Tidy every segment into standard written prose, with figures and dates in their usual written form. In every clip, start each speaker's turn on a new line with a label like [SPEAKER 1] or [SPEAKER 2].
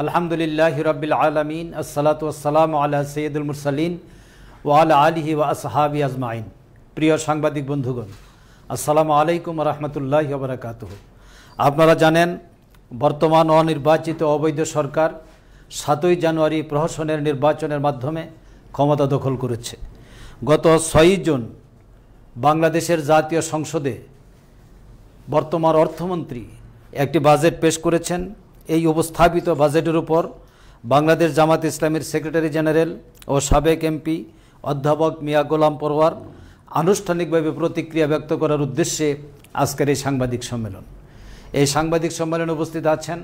[SPEAKER 1] আলহামদুলিল্লাহি রাব্বিল আলামিন আসসালাতু ওয়াসসালামু আলা সাইয়্যিদুল মুরসালিন ওয়া আলা আলিহি ওয়া আসহাবি আজমাইন। প্রিয় সাংবাদিক বন্ধুগণ, আসসালামু আলাইকুম ওয়া রাহমাতুল্লাহি ওয়া বারাকাতুহু। আপনারা জানেন, বর্তমান অনির্বাচিত অবৈধ সরকার 7ই জানুয়ারি প্রহসনের নির্বাচনের মাধ্যমে ক্ষমতা দখল করেছে। গত 6 জুন বাংলাদেশের জাতীয় সংসদে বর্তমান অর্থমন্ত্রী একটি বাজেট পেশ করেছেন। এই উপস্থাপিত বাজেটের উপর বাংলাদেশ জামাত ইসলামীর সেক্রেটারি জেনারেল ও সাবেক এমপি অধ্যাপক মিয়া গোলাম পরোয়ার আনুষ্ঠানিকভাবে প্রতিক্রিয়া ব্যক্ত করার উদ্দেশ্যে আজকের এই সাংবাদিক সম্মেলন। এই সাংবাদিক সম্মেলনে উপস্থিত আছেন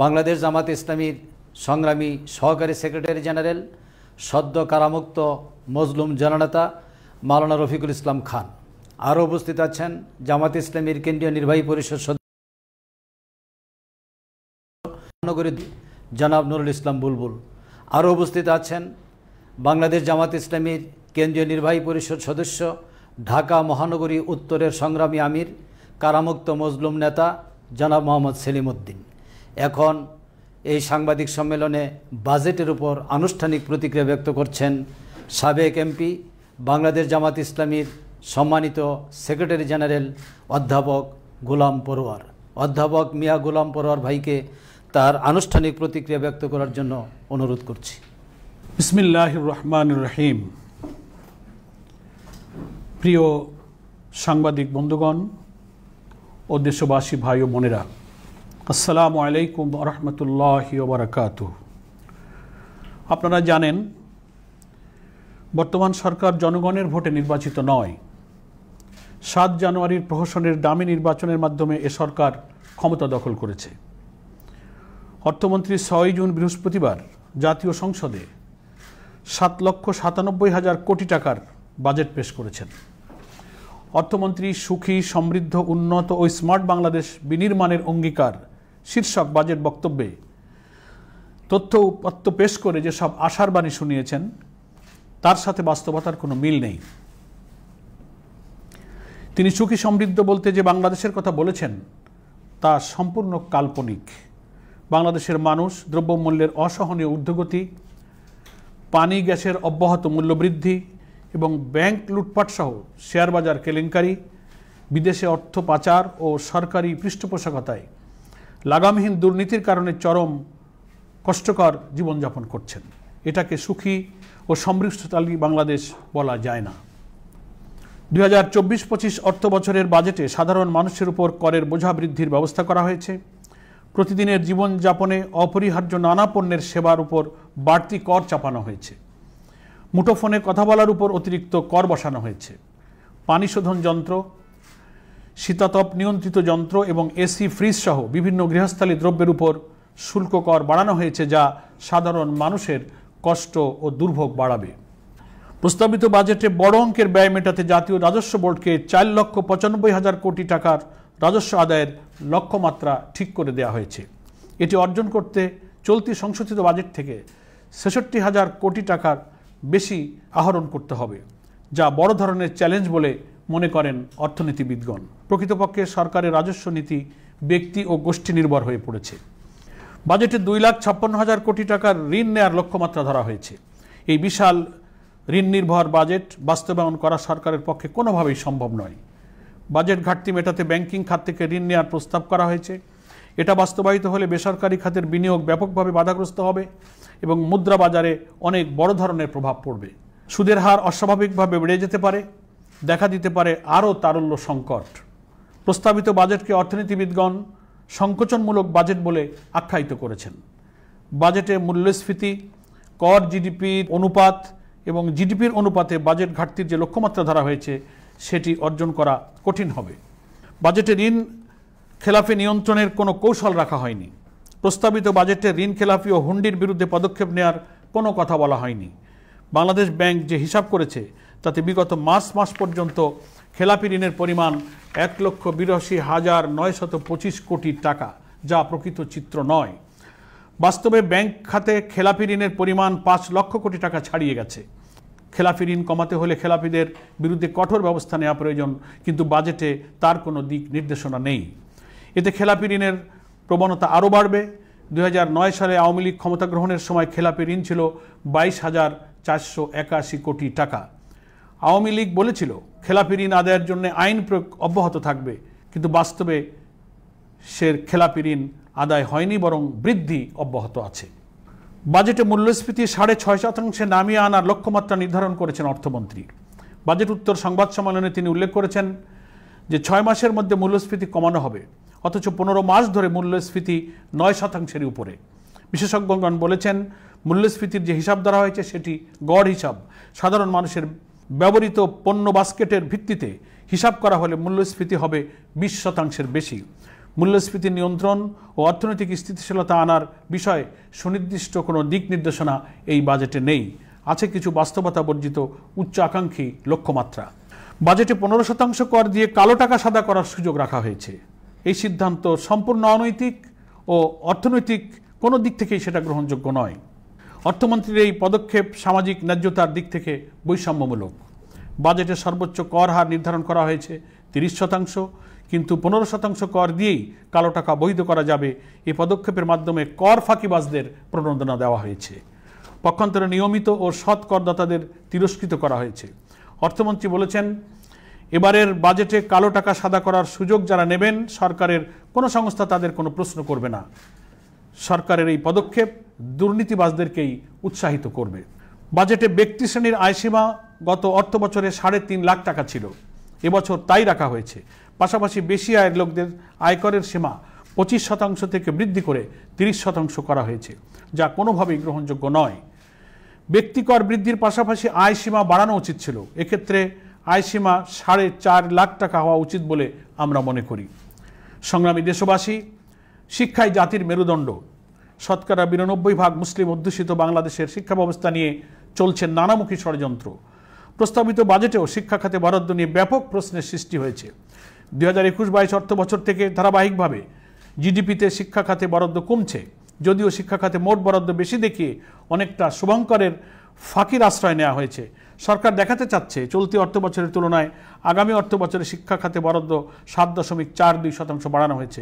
[SPEAKER 1] বাংলাদেশ জামাত ইসলামীর সংগ্রামী সহকারী সেক্রেটারি জেনারেল, সদ্য কারামুক্ত মজলুম জননেতা মাওলানা রফিকুল ইসলাম খান। আরও উপস্থিত আছেন জামাত ইসলামীর কেন্দ্রীয় নির্বাহী পরিষদ সদস্য জনাব নুরুল ইসলাম বুলবুল। আরও উপস্থিত আছেন বাংলাদেশ জামাত ইসলামীর কেন্দ্রীয় নির্বাহী পরিষদ সদস্য, ঢাকা মহানগরী উত্তরের সংগ্রামী আমির, কারামুক্ত মজলুম নেতা জনাব মোহাম্মদ সেলিম উদ্দিন। এখন এই সাংবাদিক সম্মেলনে বাজেটের উপর আনুষ্ঠানিক প্রতিক্রিয়া ব্যক্ত করছেন সাবেক এমপি, বাংলাদেশ জামাত ইসলামীর সম্মানিত সেক্রেটারি জেনারেল অধ্যাপক গোলাম পরোয়ার। অধ্যাপক মিয়া গোলাম পরোয়ার ভাইকে তার আনুষ্ঠানিক প্রতিক্রিয়া ব্যক্ত করার জন্য অনুরোধ করছি।
[SPEAKER 2] বিসমিল্লাহির রহমানির রহিম। প্রিয় সাংবাদিক বন্ধুগণ ও দেশবাসী ভাই ও বোনেরা, আসসালামু আলাইকুম ওয়া রাহমাতুল্লাহি ওয়া বারাকাতুহু। আপনারা জানেন, বর্তমান সরকার জনগণের ভোটে নির্বাচিত নয়। 7 জানুয়ারির প্রহসনের দামি নির্বাচনের মাধ্যমে এ সরকার ক্ষমতা দখল করেছে। অর্থমন্ত্রী 6 জুন বৃহস্পতিবার জাতীয় সংসদে 7,97,000 কোটি টাকার বাজেট পেশ করেছেন। অর্থমন্ত্রী সুখী, সমৃদ্ধ, উন্নত ও স্মার্ট বাংলাদেশ বিনির্মাণের অঙ্গীকার শীর্ষক বাজেট বক্তব্যে তথ্য উপাত্ত পেশ করে যেসব আশার বাণী শুনিয়েছেন তার সাথে বাস্তবতার কোনো মিল নেই। তিনি সুখী সমৃদ্ধ বলতে যে বাংলাদেশের কথা বলেছেন তা সম্পূর্ণ কাল্পনিক। বাংলাদেশের মানুষ দ্রব্যমূল্যের অসহনীয় ঊর্ধ্বগতি, পানি গ্যাসের অব্যাহত মূল্যবৃদ্ধি এবং ব্যাংক লুটপাট সহ শেয়ার বাজার কেলেঙ্কারি, বিদেশে অর্থ পাচার ও সরকারি পৃষ্ঠপোষকতায় লাগামহীন দুর্নীতির কারণে চরম কষ্টকর জীবনযাপন করছেন। এটাকে সুখী ও সমৃদ্ধশালী বাংলাদেশ বলা যায় না। 2024-25 অর্থ বছরের বাজেটে সাধারণ মানুষের উপর করের বোঝা বৃদ্ধির ব্যবস্থা করা হয়েছে। প্রতিদিনের জীবনযাপনে অপরিহার্য নানা পণ্যের সেবার উপর বাড়তি কর চাপানো হয়েছে। মুঠোফোনে কথা বলার উপর অতিরিক্ত কর বসানো হয়েছে। পানি শোধন যন্ত্র, শীতাতপ নিয়ন্ত্রিত যন্ত্র এবং এসি, ফ্রিজ সহ বিভিন্ন গৃহস্থালী দ্রব্যের উপর শুল্ক কর বাড়ানো হয়েছে, যা সাধারণ মানুষের কষ্ট ও দুর্ভোগ বাড়াবে। প্রস্তাবিত বাজেটে বড় অঙ্কের ব্যয় মেটাতে জাতীয় রাজস্ব বোর্ডকে 4,95,000 কোটি টাকার রাজস্ব আদায়ের লক্ষ্যমাত্রা ঠিক করে দেওয়া হয়েছে। এটি অর্জন করতে চলতি সংশোধিত বাজেট থেকে 66,000 কোটি টাকার বেশি আহরণ করতে হবে, যা বড় ধরনের চ্যালেঞ্জ বলে মনে করেন অর্থনীতিবিদগণ। প্রকৃতপক্ষে সরকারের রাজস্ব নীতি ব্যক্তি ও গোষ্ঠী নির্ভর হয়ে পড়েছে। বাজেটে 2,56,000 কোটি টাকার ঋণ নেয়ার লক্ষ্যমাত্রা ধরা হয়েছে। এই বিশাল ঋণ নির্ভর বাজেট বাস্তবায়ন করা সরকারের পক্ষে কোনোভাবেই সম্ভব নয়। বাজেট ঘাটতি মেটাতে ব্যাংকিং খাত থেকে ঋণ নেওয়ার প্রস্তাব করা হয়েছে। এটা বাস্তবায়িত হলে বেসরকারি খাতের বিনিয়োগ ব্যাপকভাবে বাধাগ্রস্ত হবে এবং মুদ্রা বাজারে অনেক বড় ধরনের প্রভাব পড়বে। সুদের হার অস্বাভাবিকভাবে বেড়ে যেতে পারে, দেখা দিতে পারে আরও তারল্য সংকট। প্রস্তাবিত বাজেটকে অর্থনীতিবিদগণ সংকোচনমূলক বাজেট বলে আখ্যায়িত করেছেন। বাজেটে মূল্যস্ফীতি, কর, জিডিপির অনুপাত এবং জিডিপির অনুপাতে বাজেট ঘাটতির যে লক্ষ্যমাত্রা ধরা হয়েছে সেটি অর্জন করা কঠিন হবে। বাজেটে ঋণ খেলাফি নিয়ন্ত্রণের কোনো কৌশল রাখা হয়নি। প্রস্তাবিত বাজেটে ঋণ খেলাফি ও হুন্ডির বিরুদ্ধে পদক্ষেপ নেওয়ার কোনো কথা বলা হয়নি। বাংলাদেশ ব্যাংক যে হিসাব করেছে তাতে বিগত মার্চ মাস পর্যন্ত খেলাপি ঋণের পরিমাণ 1,82,925 কোটি টাকা, যা প্রকৃত চিত্র নয়। বাস্তবে ব্যাংক খাতে খেলাপি ঋণের পরিমাণ 5 লক্ষ কোটি টাকা ছাড়িয়ে গেছে। খেলাপি ঋণ কমাতে হলে খেলাপিদের বিরুদ্ধে কঠোর ব্যবস্থা নেওয়া প্রয়োজন, কিন্তু বাজেটে তার কোনো দিক নির্দেশনা নেই। এতে খেলাপি ঋণের প্রবণতা আরও বাড়বে। 2009 সালে আওয়ামী লীগ ক্ষমতা গ্রহণের সময় খেলাপি ঋণ ছিল 22,481 কোটি টাকা। আওয়ামী লীগ বলেছিল খেলাপি ঋণ আদায়ের জন্য আইন প্রয়োগ অব্যাহত থাকবে, কিন্তু বাস্তবে সে খেলাপি ঋণ আদায় হয়নি, বরং বৃদ্ধি অব্যাহত আছে। বাজেটে মূল্যস্ফীতি 6.5% নামিয়ে আনার লক্ষ্যমাত্রা নির্ধারণ করেছেন অর্থমন্ত্রী। বাজেট উত্তর সংবাদ সম্মেলনে তিনি উল্লেখ করেছেন যে 6 মাসের মধ্যে মূল্যস্ফীতি কমানো হবে, অথচ 15 মাস ধরে মূল্যস্ফীতি 9%-এর উপরে। বিশেষজ্ঞগণ বলেছেন মূল্যস্ফীতির যে হিসাব ধরা হয়েছে সেটি গড় হিসাব। সাধারণ মানুষের ব্যবহৃত পণ্য বাস্কেটের ভিত্তিতে হিসাব করা হলে মূল্যস্ফীতি হবে 20%-এর বেশি। মূল্যস্ফীতি নিয়ন্ত্রণ ও অর্থনৈতিক স্থিতিশীলতা আনার বিষয়ে সুনির্দিষ্ট কোনো দিক নির্দেশনা এই বাজেটে নেই। আছে কিছু বাস্তবতা বর্জিত উচ্চ আকাঙ্ক্ষী লক্ষ্যমাত্রা। বাজেটে 15% কর দিয়ে কালো টাকা সাদা করার সুযোগ রাখা হয়েছে। এই সিদ্ধান্ত সম্পূর্ণ অনৈতিক ও অর্থনৈতিক কোনো দিক থেকেই সেটা গ্রহণযোগ্য নয়। অর্থমন্ত্রীর এই পদক্ষেপ সামাজিক ন্যায্যতার দিক থেকে বৈষম্যমূলক। বাজেটে সর্বোচ্চ কর হার নির্ধারণ করা হয়েছে 30%, কিন্তু 15% কর দিয়েই কালো টাকা বৈধ করা যাবে। এই পদক্ষেপের মাধ্যমে কর ফাঁকিবাজদের প্রণোদনা দেওয়া হয়েছে। পক্ষান্তরে নিয়মিত ও সৎ করদাতাদের তিরস্কৃত করা হয়েছে। অর্থমন্ত্রী বলেছেন, এবারের বাজেটে কালো টাকা সাদা করার সুযোগ যারা নেবেন, সরকারের কোনো সংস্থা তাদের কোনো প্রশ্ন করবে না। সরকারের এই পদক্ষেপ দুর্নীতিবাজদেরকেই উৎসাহিত করবে। বাজেটে ব্যক্তি শ্রেণীর আয়সীমা গত অর্থ বছরে 3.5 লাখ টাকা ছিল, এবছর তাই রাখা হয়েছে। পাশাপাশি বেশি আয়ের লোকদের আয়করের সীমা 25% থেকে বৃদ্ধি করে 30% করা হয়েছে, যা কোনোভাবেই গ্রহণযোগ্য নয়। ব্যক্তিকর বৃদ্ধির পাশাপাশি আয় সীমা বাড়ানো উচিত ছিল। এক্ষেত্রে আয়সীমা 4.5 লাখ টাকা হওয়া উচিত বলে আমরা মনে করি। সংগ্রামী দেশবাসী, শিক্ষাই জাতির মেরুদণ্ড। শতকরা 92% মুসলিম অধ্যুষিত বাংলাদেশের শিক্ষা ব্যবস্থা নিয়ে চলছে নানামুখী ষড়যন্ত্র। প্রস্তাবিত বাজেটেও শিক্ষা খাতে বরাদ্দ নিয়ে ব্যাপক প্রশ্নের সৃষ্টি হয়েছে। 2021-22 অর্থ বছর থেকে ধারাবাহিকভাবে জিডিপিতে শিক্ষা খাতে বরাদ্দ কমছে। যদিও শিক্ষা খাতে মোট বরাদ্দ বেশি দেখিয়ে অনেকটা শুভঙ্করের ফাঁকির আশ্রয় নেওয়া হয়েছে। সরকার দেখাতে চাচ্ছে চলতি অর্থ বছরের তুলনায় আগামী অর্থ বছরে শিক্ষা খাতে বরাদ্দ 7.42% বাড়ানো হয়েছে।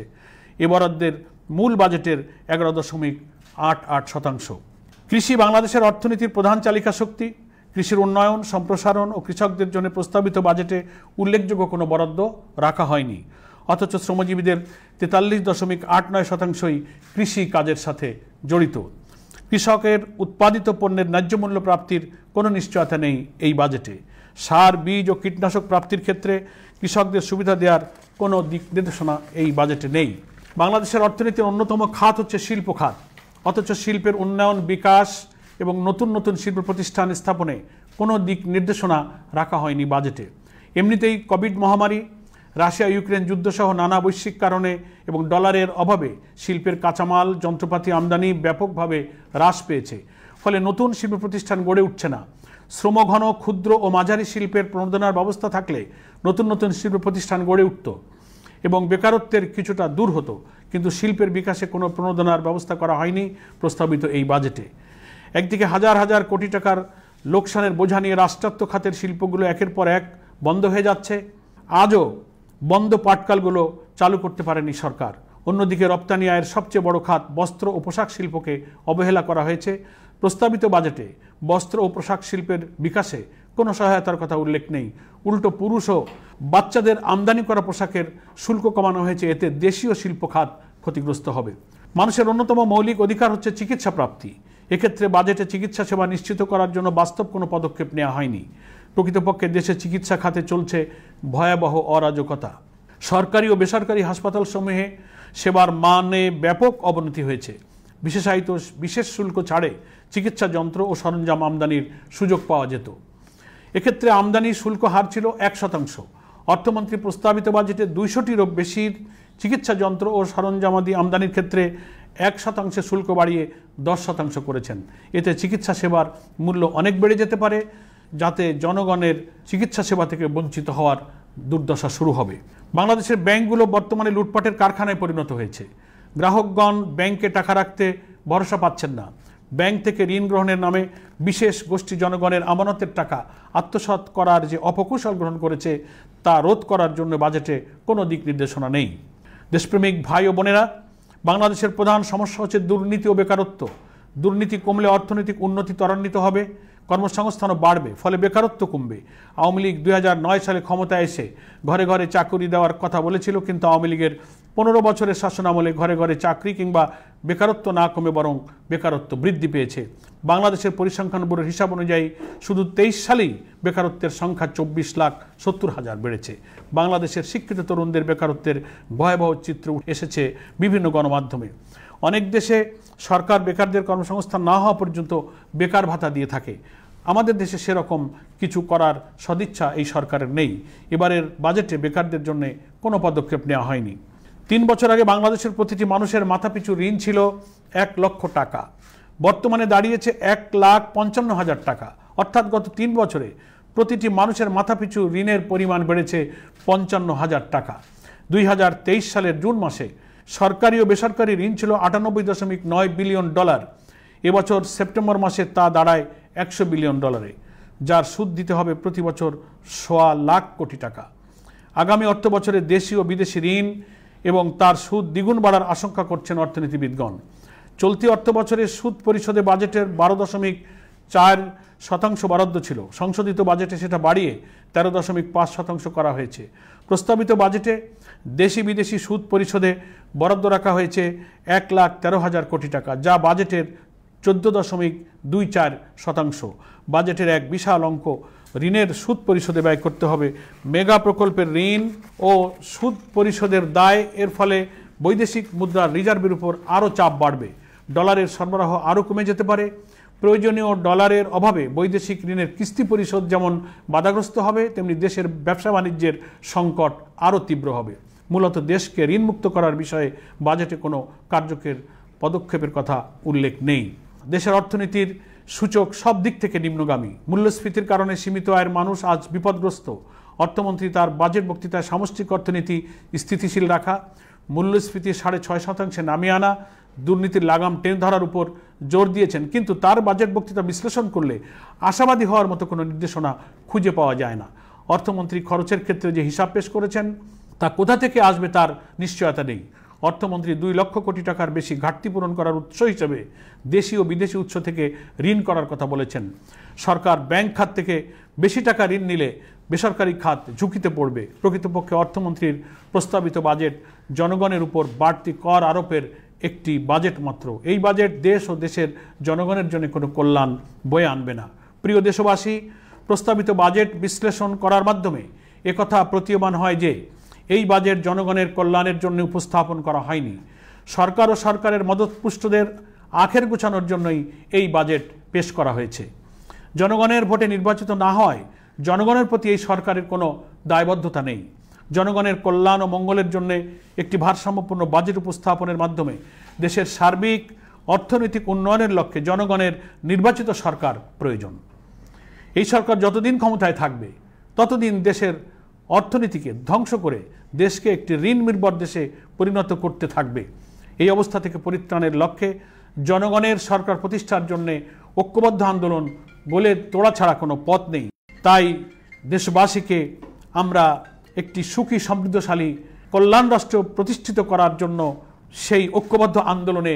[SPEAKER 2] এ বরাদ্দের মূল বাজেটের 11.88%। কৃষি বাংলাদেশের অর্থনীতির প্রধান চালিকা শক্তি। কৃষির উন্নয়ন, সম্প্রসারণ ও কৃষকদের জন্য প্রস্তাবিত বাজেটে উল্লেখযোগ্য কোনো বরাদ্দ রাখা হয়নি, অথচ শ্রমজীবীদের 43.89%ই কৃষি কাজের সাথে জড়িত। কৃষকের উৎপাদিত পণ্যের ন্যায্য মূল্য প্রাপ্তির কোনো নিশ্চয়তা নেই এই বাজেটে। সার, বীজ ও কীটনাশক প্রাপ্তির ক্ষেত্রে কৃষকদের সুবিধা দেওয়ার কোনো দিক নির্দেশনা এই বাজেটে নেই। বাংলাদেশের অর্থনীতির অন্যতম খাত হচ্ছে শিল্প খাত, অথচ শিল্পের উন্নয়ন, বিকাশ এবং নতুন নতুন শিল্প প্রতিষ্ঠান স্থাপনে কোনো দিক নির্দেশনা রাখা হয়নি বাজেটে। এমনিতেই কোভিড মহামারী, রাশিয়া ইউক্রেন যুদ্ধসহ নানা বৈশ্বিক কারণে এবং ডলারের অভাবে শিল্পের কাঁচামাল, যন্ত্রপাতি আমদানি ব্যাপকভাবে হ্রাস পেয়েছে। ফলে নতুন শিল্প প্রতিষ্ঠান গড়ে উঠছে না। শ্রমঘন ক্ষুদ্র ও মাঝারি শিল্পের প্রণোদনার ব্যবস্থা থাকলে নতুন নতুন শিল্প প্রতিষ্ঠান গড়ে উঠত এবং বেকারত্বের কিছুটা দূর হতো, কিন্তু শিল্পের বিকাশে কোনো প্রণোদনার ব্যবস্থা করা হয়নি প্রস্তাবিত এই বাজেটে। একদিকে হাজার হাজার কোটি টাকার লোকসানের বোঝা নিয়ে রাষ্ট্রায়ত্ত খাতের শিল্পগুলো একের পর এক বন্ধ হয়ে যাচ্ছে। আজও বন্ধ পাটকালগুলো চালু করতে পারেনি সরকার। অন্যদিকে রপ্তানি আয়ের সবচেয়ে বড় খাত বস্ত্র ও পোশাক শিল্পকে অবহেলা করা হয়েছে। প্রস্তাবিত বাজেটে বস্ত্র ও পোশাক শিল্পের বিকাশে কোনো সহায়তার কথা উল্লেখ নেই। উল্টো পুরুষ ও বাচ্চাদের আমদানি করা পোশাকের শুল্ক কমানো হয়েছে। এতে দেশীয় শিল্প খাত ক্ষতিগ্রস্ত হবে। মানুষের অন্যতম মৌলিক অধিকার হচ্ছে চিকিৎসা প্রাপ্তি। এক্ষেত্রে বাজেটে চিকিৎসা সেবা নিশ্চিত করার জন্য বাস্তব কোনো পদক্ষেপ নেওয়া হয়নি। প্রকৃতপক্ষে দেশে চিকিৎসা খাতে চলছে ভয়াবহ অরাজকতা। সরকারি ও বেসরকারি হাসপাতালসমূহে সেবার মানে ব্যাপক অবনতি হয়েছে। বিশেষায়িত বিশেষ শুল্ক ছাড়ে চিকিৎসা যন্ত্র ও সরঞ্জাম আমদানির সুযোগ পাওয়া যেত। এক্ষেত্রে আমদানির শুল্ক হার ছিল 1%। অর্থমন্ত্রী প্রস্তাবিত বাজেটে 200টিরও বেশি চিকিৎসা যন্ত্র ও সরঞ্জামাদি আমদানির ক্ষেত্রে 1% শুল্ক বাড়িয়ে 10% করেছেন। এতে চিকিৎসা সেবার মূল্য অনেক বেড়ে যেতে পারে, যাতে জনগণের চিকিৎসা সেবা থেকে বঞ্চিত হওয়ার দুর্দশা শুরু হবে। বাংলাদেশের ব্যাংকগুলো বর্তমানে লুটপাটের কারখানায় পরিণত হয়েছে। গ্রাহকগণ ব্যাংকে টাকা রাখতে ভরসা পাচ্ছেন না। ব্যাংক থেকে ঋণ গ্রহণের নামে বিশেষ গোষ্ঠী জনগণের আমানতের টাকা আত্মসাৎ করার যে অপকৌশল গ্রহণ করেছে, তা রোধ করার জন্য বাজেটে কোনো দিক নির্দেশনা নেই। দেশপ্রেমিক ভাই ও বোনেরা, বাংলাদেশের প্রধান সমস্যা হচ্ছে দুর্নীতি ও বেকারত্ব। দুর্নীতি কমলে অর্থনৈতিক উন্নতি ত্বরান্বিত হবে, কর্মসংস্থানও বাড়বে, ফলে বেকারত্ব কমবে। আওয়ামী লীগ 2009 সালে ক্ষমতায় এসে ঘরে ঘরে চাকরি দেওয়ার কথা বলেছিল, কিন্তু আওয়ামী লীগের 15 বছরের শাসনামলে ঘরে ঘরে চাকরি কিংবা বেকারত্ব না কমে বরং বেকারত্ব বৃদ্ধি পেয়েছে। বাংলাদেশের পরিসংখ্যান ব্যুরোর হিসাব অনুযায়ী শুধু 23 সালেই বেকারত্বের সংখ্যা 24,70,000 বেড়েছে। বাংলাদেশের শিক্ষিত তরুণদের বেকারত্বের ভয়াবহ চিত্র এসেছে বিভিন্ন গণমাধ্যমে। অনেক দেশে সরকার বেকারদের কর্মসংস্থান না হওয়া পর্যন্ত বেকার ভাতা দিয়ে থাকে। আমাদের দেশে সেরকম কিছু করার সদিচ্ছা এই সরকারের নেই। এবারের বাজেটে বেকারদের জন্য কোনো পদক্ষেপ নেওয়া হয়নি। 3 বছর আগে বাংলাদেশের প্রতিটি মানুষের মাথাপিছু ঋণ ছিল 1 লক্ষ টাকা, বর্তমানে দাঁড়িয়েছে 1,55,000 টাকা। অর্থাৎ গত 3 বছরে প্রতিটি মানুষের মাথাপিছু ঋণের পরিমাণ বেড়েছে 55,000 টাকা। 2023 সালের জুন মাসে সরকারি ও বেসরকারি ঋণ ছিল $98.9 বিলিয়ন। এবছর সেপ্টেম্বর মাসে তা দাঁড়ায় $100 বিলিয়ন, যার সুদ দিতে হবে প্রতি বছর 1.25 লাখ কোটি টাকা। আগামী অর্থ বছরে দেশি ও বিদেশি ঋণ এবং তার সুদ দ্বিগুণ বাড়ার আশঙ্কা করছেন অর্থনীতিবিদগণ। চলতি অর্থ বছরের সুদ পরিশোধে বাজেটের 12.4% বরাদ্দ ছিল। সংশোধিত বাজেটে সেটা বাড়িয়ে 13.5% করা হয়েছে। প্রস্তাবিত বাজেটে দেশি বিদেশি সুদ পরিশোধে বরাদ্দ রাখা হয়েছে 1,13,000 কোটি টাকা, যা বাজেটের 14.24%। বাজেটের এক বিশাল অঙ্ক ঋণের সুদ পরিশোধে ব্যয় করতে হবে। মেগা প্রকল্পের ঋণ ও সুদ পরিশোধের দায়, এর ফলে বৈদেশিক মুদ্রার রিজার্ভের উপর আরও চাপ বাড়বে। ডলারের সরবরাহ আরও কমে যেতে পারে। প্রয়োজনীয় ডলারের অভাবে বৈদেশিক ঋণের কিস্তি পরিশোধ যেমন বাধাগ্রস্ত হবে, তেমনি দেশের ব্যবসা বাণিজ্যের সংকট আরও তীব্র হবে। মূলত দেশকে ঋণমুক্ত করার বিষয়ে বাজেটে কোনো কার্যকর পদক্ষেপের কথা উল্লেখ নেই। দেশের অর্থনীতির সূচক সব দিক থেকে নিম্নগামী। মূল্যস্ফীতির কারণে সীমিত আয়ের মানুষ আজ বিপদগ্রস্ত। অর্থমন্ত্রী তার বাজেট বক্তৃতায় সামষ্টিক অর্থনীতি স্থিতিশীল রাখা, মূল্যস্ফীতি 6.5% নামিয়ে আনা, দুর্নীতির লাগাম টেনে ধরার উপর জোর দিয়েছেন, কিন্তু তার বাজেট বক্তৃতা বিশ্লেষণ করলে আশাবাদী হওয়ার মতো কোনো নির্দেশনা খুঁজে পাওয়া যায় না। অর্থমন্ত্রী খরচের ক্ষেত্রে যে হিসাব পেশ করেছেন তা কোথা থেকে আসবে তার নিশ্চয়তা নেই। অর্থমন্ত্রী 2 লক্ষ কোটি টাকার বেশি ঘাটতি পূরণ করার উৎস হিসেবে দেশি ও বিদেশি উৎস থেকে ঋণ করার কথা বলেছেন। সরকার ব্যাংক খাত থেকে বেশি টাকা ঋণ নিলে বেসরকারি খাত ঝুঁকিতে পড়বে। প্রকৃতপক্ষে অর্থমন্ত্রীর প্রস্তাবিত বাজেট জনগণের উপর বাড়তি কর আরোপের একটি বাজেট মাত্র। এই বাজেট দেশ ও দেশের জনগণের জন্য কোনো কল্যাণ বয়ে আনবে না। প্রিয় দেশবাসী, প্রস্তাবিত বাজেট বিশ্লেষণ করার মাধ্যমে একথা প্রতীয়মান হয় যে এই বাজেট জনগণের কল্যাণের জন্য উপস্থাপন করা হয়নি। সরকার ও সরকারের মদতপুষ্টদের আখের গোছানোর জন্যই এই বাজেট পেশ করা হয়েছে। জনগণের ভোটে নির্বাচিত না হয় জনগণের প্রতি এই সরকারের কোনো দায়বদ্ধতা নেই। জনগণের কল্যাণ ও মঙ্গলের জন্য একটি ভারসাম্যপূর্ণ বাজেট উপস্থাপনের মাধ্যমে দেশের সার্বিক অর্থনৈতিক উন্নয়নের লক্ষ্যে জনগণের নির্বাচিত সরকার প্রয়োজন। এই সরকার যতদিন ক্ষমতায় থাকবে ততদিন দেশের অর্থনীতিকে ধ্বংস করে দেশকে একটি ঋণ নির্ভর দেশে পরিণত করতে থাকবে। এই অবস্থা থেকে পরিত্রাণের লক্ষ্যে জনগণের সরকার প্রতিষ্ঠার জন্য ঐক্যবদ্ধ আন্দোলন বলে তোড়া ছাড়া কোনো পথ নেই। তাই দেশবাসীকে আমরা একটি সুখী সমৃদ্ধশালী কল্যাণ রাষ্ট্র প্রতিষ্ঠিত করার জন্য সেই ঐক্যবদ্ধ আন্দোলনে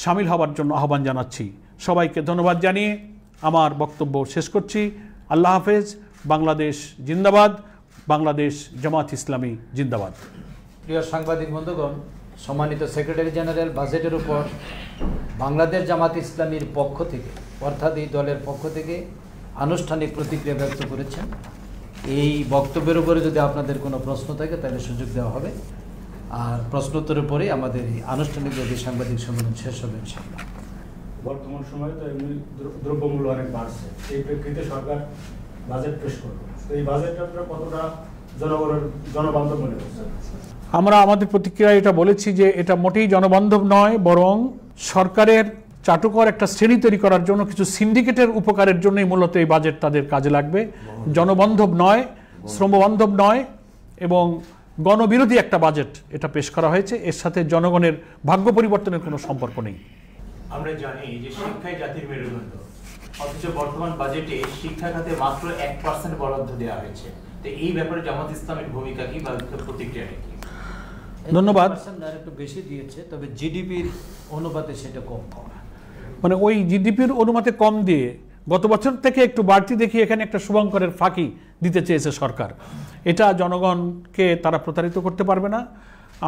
[SPEAKER 2] সামিল হওয়ার জন্য আহ্বান জানাচ্ছি। সবাইকে ধন্যবাদ জানিয়ে আমার বক্তব্য শেষ করছি। আল্লাহ হাফেজ। বাংলাদেশ জিন্দাবাদ। বাংলাদেশ জামাত ইসলামী জিন্দাবাদ।
[SPEAKER 1] প্রিয় সাংবাদিক বন্ধুগণ, সম্মানিত সেক্রেটারি জেনারেল বাজেটের উপর বাংলাদেশ জামাত ইসলামীর পক্ষ থেকে, অর্থাৎ এই দলের পক্ষ থেকে আনুষ্ঠানিক প্রতিক্রিয়া ব্যক্ত করেছেন। এই বক্তব্যের উপরে যদি আপনাদের কোনো প্রশ্ন থাকে তাহলে সুযোগ দেওয়া হবে, আর প্রশ্নোত্তরের পরে আমাদের এই আনুষ্ঠানিক যে সাংবাদিক সম্মেলন শেষ হবে ইনশাআল্লাহ।
[SPEAKER 3] বর্তমান সময়ে তো এমনি দ্রব্যমূল্য অনেক বাড়ছে, এই প্রেক্ষিতে সরকার বাজেট পেশ করবে। এই বাজেটটা আপনারা কতটা জনগণের জনবান্ধব মনে করছেন?
[SPEAKER 2] আমরা আমাদের প্রতিক্রিয়ায় এটা বলেছি যে এটা মোটেই জনবান্ধব নয়, বরং সরকারের চাটুকর একটা শ্রেণী তৈরি করার জন্য কিছু সিন্ডিকেটের উপকারের জন্যই মূলত এই বাজেট তাদের কাজে লাগবে। জনবান্ধব নয়, শ্রমবান্ধব নয় এবং গণবিরোধী একটা বাজেট এটা পেশ করা হয়েছে। এর সাথে জনগণের ভাগ্য পরিবর্তনের কোনো সম্পর্ক নেই।
[SPEAKER 4] আমরা জানি যে শিক্ষাই জাতির মেরুদণ্ড, অথচ বর্তমান বাজেটে শিক্ষা খাতে মাত্র 1% বরাদ্দ দেওয়া হয়েছে। তো এই ব্যাপারে জামাত ইসলামের ভূমিকা কি বা প্রতিক্রিয়া কি?
[SPEAKER 2] ধন্যবাদ।
[SPEAKER 1] একটু বেশি দিয়েছে, তবে জিডিপির অনুপাতে সেটা কম।
[SPEAKER 2] মানে ওই জিডিপির অনুপাতে কম দিয়ে গত বছর থেকে একটু বাড়তি দেখিয়ে এখানে একটা শুভঙ্করের ফাঁকি দিতে চেয়েছে সরকার। এটা জনগণকে তারা প্রতারিত করতে পারবে না।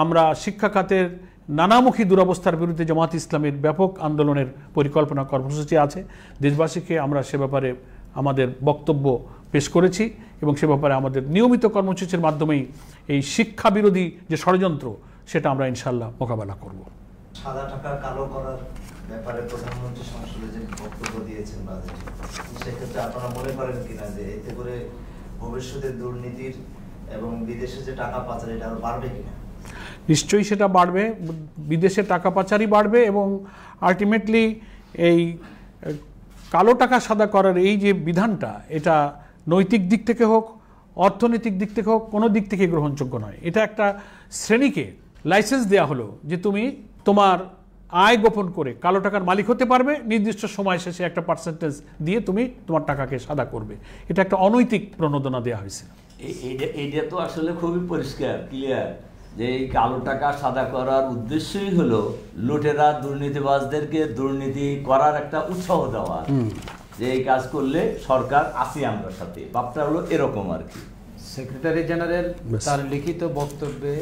[SPEAKER 2] আমরা শিক্ষা খাতের নানামুখী দুরবস্থার বিরুদ্ধে জামাত ইসলামের ব্যাপক আন্দোলনের পরিকল্পনা কর্মসূচি আছে। দেশবাসীকে আমরা সে ব্যাপারে আমাদের বক্তব্য পেশ করেছি এবং সে ব্যাপারে আমাদের নিয়মিত কর্মসূচির মাধ্যমেই এই শিক্ষা বিরোধী যে ষড়যন্ত্র সেটা আমরা ইনশাল্লাহ মোকাবেলা করব।
[SPEAKER 5] সাদা টাকা কালো করার ব্যাপারে প্রধানমন্ত্রী সংসদে যে বক্তব্য দিয়েছেন বাজেটে, সেক্ষেত্রে আপনারা মনে করেন কিনা যে এতে করে ভবিষ্যতে দুর্নীতির এবং বিদেশে যে টাকা পাচার এটা আরো বাড়বে কিনা?
[SPEAKER 2] নিশ্চয়ই সেটা বাড়বে, বিদেশে টাকা পাচারই বাড়বে এবং আলটিমেটলি এই কালো টাকা সাদা করার এই যে বিধানটা, এটা নৈতিক দিক থেকে হোক, অর্থনৈতিক দিক থেকে হোক, কোনো দিক থেকে গ্রহণযোগ্য নয়। এটা একটা শ্রেণীকে লাইসেন্স দেওয়া হলো যে তুমি তোমার আয় গোপন করে কালো টাকার মালিক হতে পারবে, নির্দিষ্ট সময় শেষে একটা পার্সেন্টেজ দিয়ে তুমি তোমার টাকাকে সাদা করবে। এটা একটা অনৈতিক প্রণোদনা দেওয়া হয়েছে।
[SPEAKER 6] এইটা তো আসলে খুবই পরিষ্কার, ক্লিয়ার যে এই কালো টাকা সাদা করার উদ্দেশ্যই হলো লুটেরা দুর্নীতিবাজদেরকে দুর্নীতি করার একটা উৎসাহ দেওয়া, যে এই কাজ করলে সরকার আসি আমরা সাথে, ভাবটা হলো এরকম আর কি।
[SPEAKER 1] সেক্রেটারি জেনারেল তার লিখিত বক্তব্যে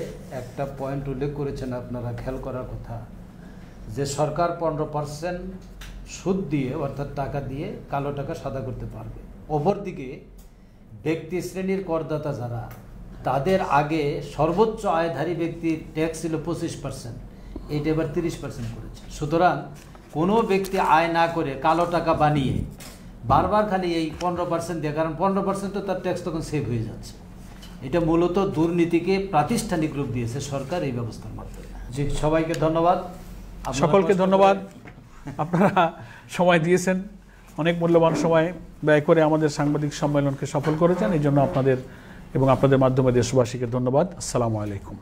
[SPEAKER 1] একটা পয়েন্ট উল্লেখ করেছেন, আপনারা খেয়াল করার কথা, যে সরকার 15% সুদ দিয়ে অর্থাৎ টাকা দিয়ে কালো টাকা সাদা করতে পারবে। অপরদিকে ব্যক্তি শ্রেণীর করদাতা যারা, তাদের আগে সর্বোচ্চ আয়ধারী ব্যক্তির ট্যাক্স ছিল 25%, এইটা এবার 30% করেছে। সুতরাং কোনো ব্যক্তি আয় না করে কালো টাকা বানিয়ে বারবার খালি এই 15% দেয়, কারণ 15% তো তার ট্যাক্স তখন সেভ হয়ে যাচ্ছে। এটা মূলত দুর্নীতিকে প্রাতিষ্ঠানিক রূপ দিয়েছে সরকার এই ব্যবস্থার মাধ্যমে। জি, সবাইকে ধন্যবাদ,
[SPEAKER 2] সকলকে ধন্যবাদ। আপনারা সময় দিয়েছেন, অনেক মূল্যবান সময় ব্যয় করে আমাদের সাংবাদিক সম্মেলনকে সফল করেছেন। এই জন্য আপনাদের এবং আপনাদের মাধ্যমে দেশবাসীকে ধন্যবাদ। আসসালামু আলাইকুম।